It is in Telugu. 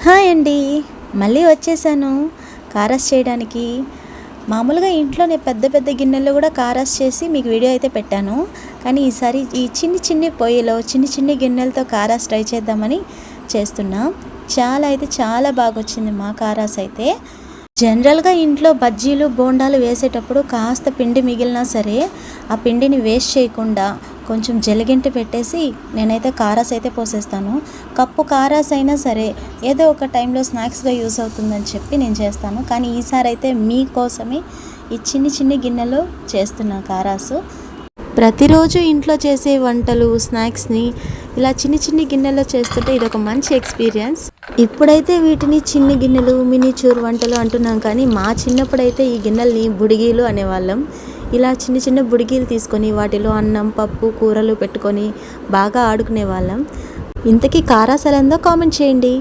హాయ్ అండి, మళ్ళీ వచ్చేసాను కారాస్ చేయడానికి. మామూలుగా ఇంట్లోనే పెద్ద పెద్ద గిన్నెల్లో కూడా కారాస్ చేసి మీకు వీడియో అయితే పెట్టాను. కానీ ఈసారి ఈ చిన్ని చిన్ని పొయ్యిలో చిన్ని గిన్నెలతో కారాస్ ట్రై చేద్దామని చేస్తున్నా. చాలా బాగా వచ్చింది మా కారాస్ అయితే. జనరల్గా ఇంట్లో బజ్జీలు బోండాలు వేసేటప్పుడు కాస్త పిండి మిగిలినా సరే ఆ పిండిని వేస్ట్ చేయకుండా కొంచెం జలిగింటి పెట్టేసి నేనైతే కారాస్ అయితే పోసేస్తాను. కప్పు కారాస్ అయినా సరే ఏదో ఒక టైంలో స్నాక్స్గా యూస్ అవుతుందని చెప్పి నేను చేస్తాను. కానీ ఈసారి అయితే మీకోసమే ఈ చిన్ని గిన్నెలో చేస్తున్నా కారాసు. ప్రతిరోజు ఇంట్లో చేసే వంటలు స్నాక్స్ని ఇలా చిన్ని గిన్నెల్లో చేస్తుంటే ఇదొక మంచి ఎక్స్పీరియన్స్. ఇప్పుడైతే వీటిని చిన్ని గిన్నెలు మినీచూర్ వంటలు అంటున్నాం, కానీ మా చిన్నప్పుడైతే ఈ గిన్నెల్ని బుడిగీలు అనేవాళ్ళం. ఇలా చిన్న బుడిగీలు తీసుకొని వాటిలో అన్నం పప్పు కూరలు పెట్టుకొని బాగా ఆడుకునే వాళ్ళం. ఇంతకీ కారాస్ ఎలా ఉందో కామెంట్ చేయండి.